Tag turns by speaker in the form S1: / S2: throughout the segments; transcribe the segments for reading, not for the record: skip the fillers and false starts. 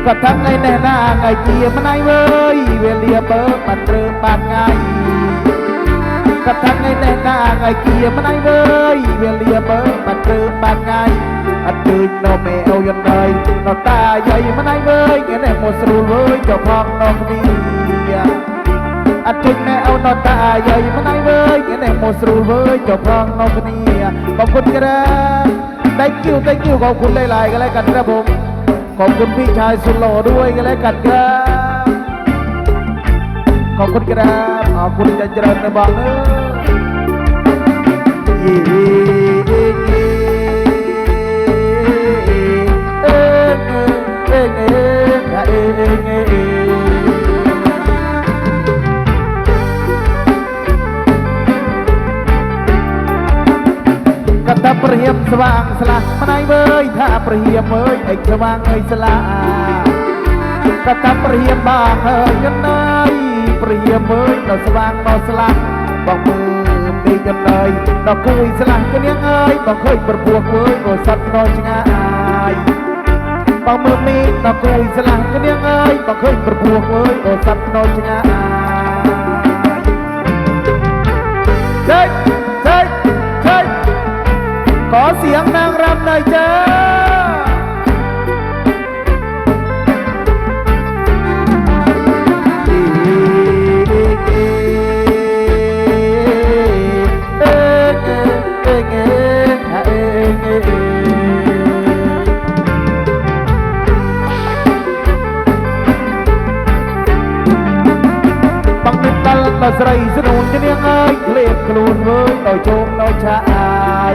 S1: ก็ทั้งไงแน่หน้าไงเกียมันไงเว้ยเวลียเบิกมันเริ่มบานไงก็ทั้งไงแน่หน้าไงเกียมันไงเว้ยเวลียเบิกมันเริ่มบานไงอัดตื่นนอนแมวยันเลยนอนตาใหญ่มันไงเว้ยเงี้ยแน่หมดสรุปเว้ยเจ้าของน้องนี่อัดตื่นแมวนอนตาใหญ่มันไงเว้ยเงี้ยแน่หมดสรุปเว้ยเจ้าของน้องนี่ขอบคุณครับthank you ขอบคุณหลายๆกันแล้วกันครับผมขอบคุณพี่ชายสุดหล่อด้วยกันแล้วกันครับขอบคุณครับขอบคุณจะเจริญในบ้านกระทับประเฮียมสว่างสละมาไหนเว้ยถ้าประเฮียมเว้ยไอ้สว่างไอ้สละกระทับประเฮียมบางเฮ้ยยันไงประเฮียมเว้ยเราสว่างเราสละบอกมือมีกันเลยเราคุยสละกันยังไงบอกเคยประพวกเว้ยโดยสัตว์น้อยง่ายบอกมือมีเราคุยสละกันยังไงบอกเคยประพวกเว้ยโดยสัตว์น้อยง่ายเฮ้ยขอเสียงนางรำหน่อยจ้าบังนึกตัลเราใส่สนุนจะเนียงไงเคลียบกลูนเว้ยเราโจมเราชาย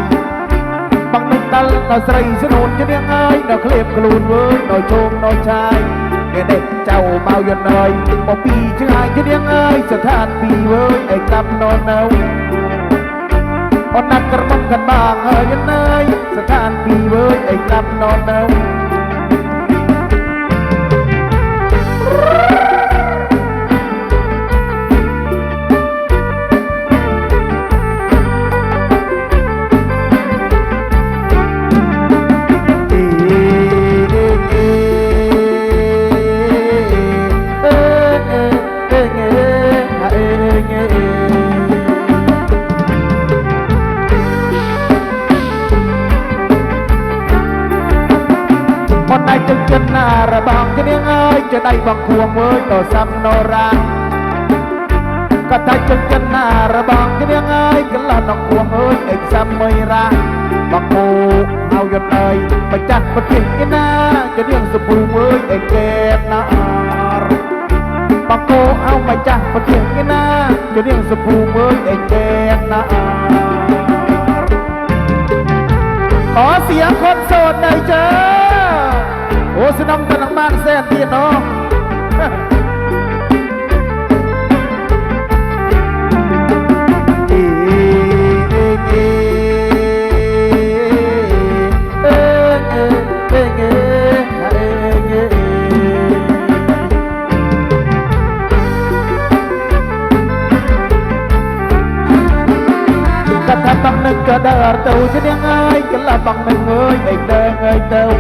S1: บังนึกตัลเราใส่สนุนจะเนียงไงเราเคลียบกลูนเว้ยเราโจมเราชายเด็กเจ้าเมาหยดเนยบอกปีชื่อไอ้จะเนียงไงสถานปีเว้ยไอ้กำนอนเอานัดกระมังกันบ้างเฮ้ยยันเนยสถานปีเว้ยไอ้กำนอนเอาจะน่าระบางจะเนียงไงจะได้บังควงเว้ยต่อซ้ำโนราก็ถ้าจะน่าระบางจะเนียงไงกันละน้องควงเอ้ยไอ้ซ้ำไม่รักบังโมเอาหยดเลยไปจัดประเทศกันนะจะเนียงสบู่เว้ยไอ้แก้มนาบังโมเอาไปจัดประเทศกันนะจะเนียงสบู่เว้ยไอ้แก้มนาขอเสียงคนโสดหน่อยเจ้าโอ้สนองตะนังบ้านแสนเตียนเนาะ nâng cho đờ tàu cho điên ơi cái là bằng nâng ơi tàu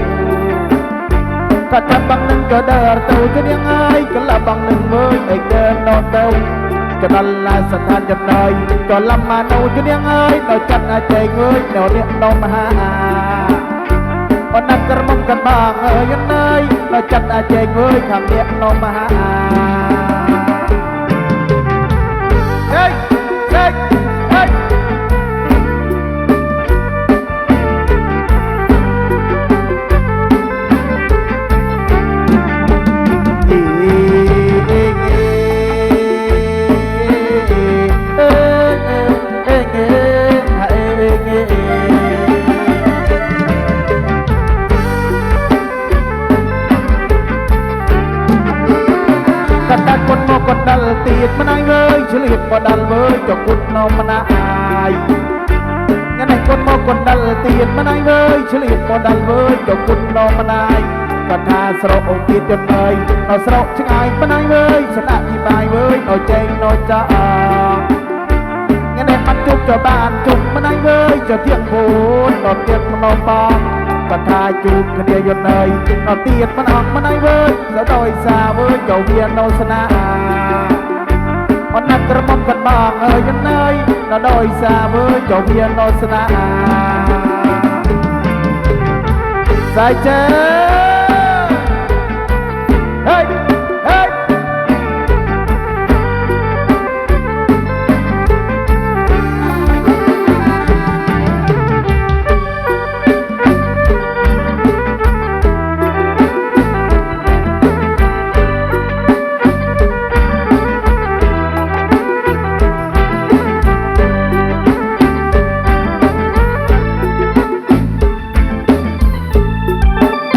S1: cả trăm bằng nâng cho đờ tàu cho điên ơi cái là bằng nâng ơi non tàu cho nên là sẵn than chân đời cho lâm mà nâu cho điên ơi nó chân chạy người nó điện nó mà nak kermong kan bang ơi nó chân chạy người khẳng điện nó mà hey hey hey con đal tiệt mà anh ơi chỉ liệt con đal với cho cút nó mà ai nghe này con đal tiệt mà anh ơi chỉ liệt con đal với cho cút nó mà ai còn tha sầu tiệt cho đời nó sầu chứ ai mà anh ơi sẽ đã đi bài với nó chạy nó cha nghe này bắt chụp cho bạn chụp mà anh ơi cho thiện vốn nó thiện mà nó bom còn tha chụp cái điều cho đời nó tiệt mà anh ơi sẽ đôi xa với cầu viên nó sana nak kermong kan bang ơi nó đôi xa với chỗ viên nó sana sai chơi hey hey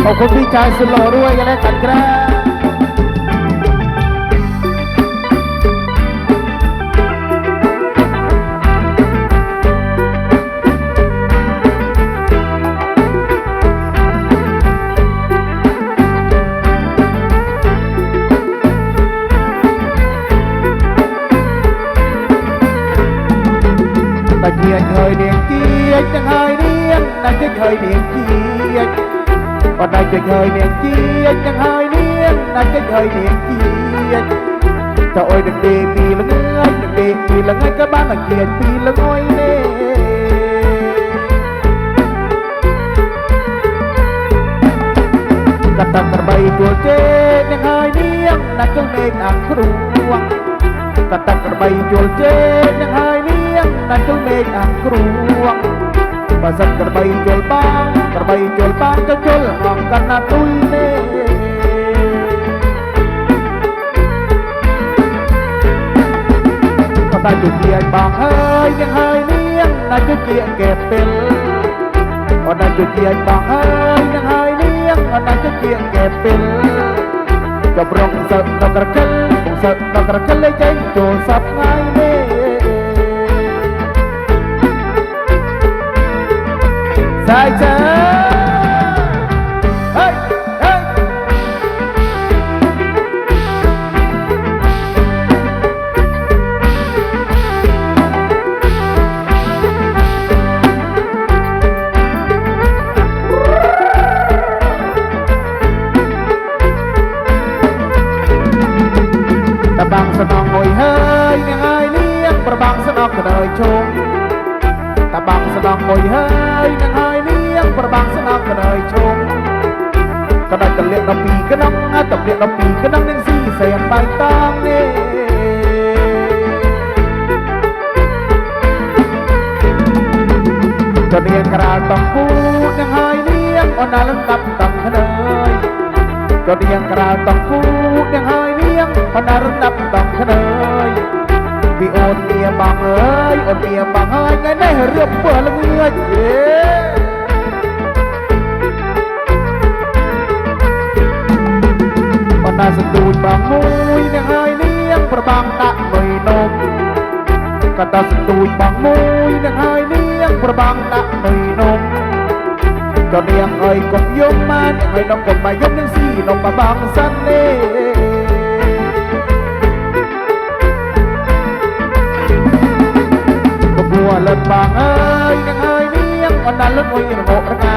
S1: ขอบคุณพี่ชายสุดหล่อด้วยกันแล้วกันครับตะเกียงเคยเดียงเกียงจังเคยเดียงนั่นจะเคยเดียงเกียงcòn đây chơi hơi niềm chia chẳng hơi niềm này chơi hơi niềm chia trời ơi đừng đi vì là ngươi đừng đi vì là ngươi các bạn là kiệt vì là ngôi nè cắt tầm bay chuột trên chẳng hơi niềm này chơi nên ăn kruang cắt tầm bay chuột trên chẳng hơi niềm này chơi nên ăn kruang Pasal terbaik jual bang ke jual hong karena tui ne. Kata cuci bang hơi yang hơi niang, na cuci kẹp pel. Kata cuci bang hơi yang hơi niang, na cuci kẹp pel. Cobrong sep no kerkel le ceng jual sap ngai ne. Sai chơi hey hey ta bang senang ngồi hơi yang ai niang berbang senang ke đời chung ta bang senang ngồi hơi yang ai berbang senang ke đời chung kadang terlihat napi kenang terlihat napi kenang yang si sayang bantang ne kadang yang keral tangku yang hai niang ona lengkap tang kenai kadang yang keral tangku yang hai niang ona lengkap tang kenai vì ôn mía bằng ơi ngày nay rượu bờ là người Ona sentuh bangun yang hai niang berbang tak minum Kata sentuh bangun yang hai niang berbang tak minum Cho niang ơi cùng yếm man yang ơi nông cùng mà yếm những gì nông mà bang săn nê Bùa lên bang ơi ออนนั้นลุ้นไว้ระโงระงา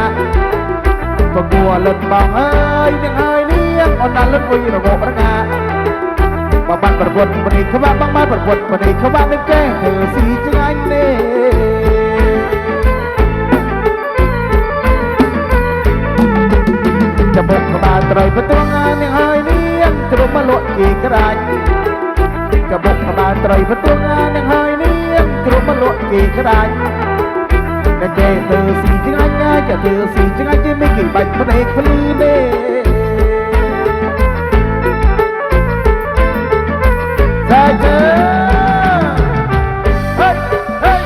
S1: ก็กลัวเล่นบองเอ้ยยังเอ้ยเลี้ยงออนนั้นลุ้นไว้ระโงระงาบางประกวดปนิเขาว่าบางมาประกวดปนิเขาว่าไม่แก้เธอสีจังไงเน่จะบอกขบาตรอยประตูงานยังเอ้ยเลี้ยงจะลงมาโลดกี่กระไรจะบอกขบาตรอยประตูงานยังเอ้ยเลี้ยงจะลงมาโลดกี่กระไรแต่แกเธอสีจังไงจะเธอสีจังไงจะไม่กี่ใบปนิพลีเน่ใช่เธอเฮ้ยเฮ้ย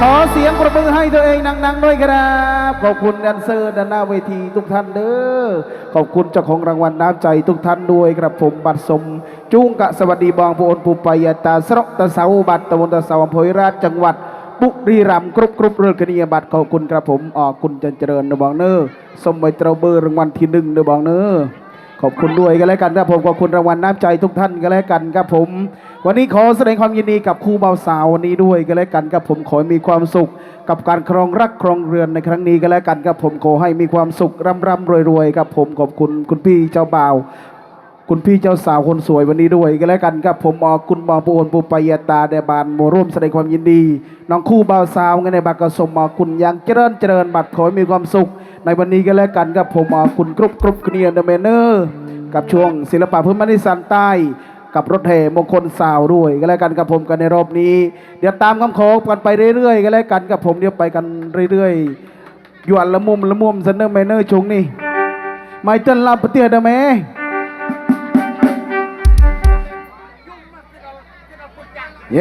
S1: ขอเสียงปรบมือให้ตัวเองนังๆด้วยครับขอบคุณแดนเซอร์ด้านหน้าเวทีทุกท่านเด้อขอบคุณเจ้าของรางวัลน้ำใจทุกท่านด้วยครับผมบัตรสมจุ้งกะสวัสดีบองผู้อนผู้ไปยตาสระตะเสาบัตรตะวันตะเสาอำเภอราชจังหวัดบุรีรัมย์กรุบเรื่องคณียบัตรขอบคุณครับผมคุณจันเจริญเดบองเนอร์สมใบเตราเบอร์รางวัลที่1เดบองเนอร์ขอบคุณด้วยกันแล้วกันครับผมขอบคุณรางวัลน้ำใจทุกท่านกันแล้วกันครับผมวันนี้ขอแสดงความยินดีกับคู่บ่าวสาววันนี้ด้วยกันแล้วกันครับผมขอให้มีความสุขกับการครองรักครองเรือนในครั้งนี้กันแล้วกันครับผมขอให้มีความสุขร่ำรวยครับผมขอบคุณคุณพี่เจ้าบ่าวคุณพี่เจ้าสาวคนสวยวันนี้ด้วยกันแล้วกันครับผมคุณบองปูนปูปายตาเดบานโมร่วมแสดงความยินดีน้องคู่บ่าวสาวในบัตรกระสมคุณยังเจริญบัตรขอให้มีความสุขในวันนี้กันแล้วกันครับผมคุณกรุบคเนียเดเมเนอร์กับช่วงศิลปะพื้นบ้านอีสานใต้กับรถแห่มงคลสาวด้วยก็แล้วกันกับผมกันในรอบนี้เดี๋ยวตามคำขอกันไปเรื่อยๆก็แล้วกันกับผมเดี๋ยวไปกันเรื่อยๆหยวนละมุมเสนอเมเนอร์ชงนี่ไม่เต้นลำปะเตียดะเม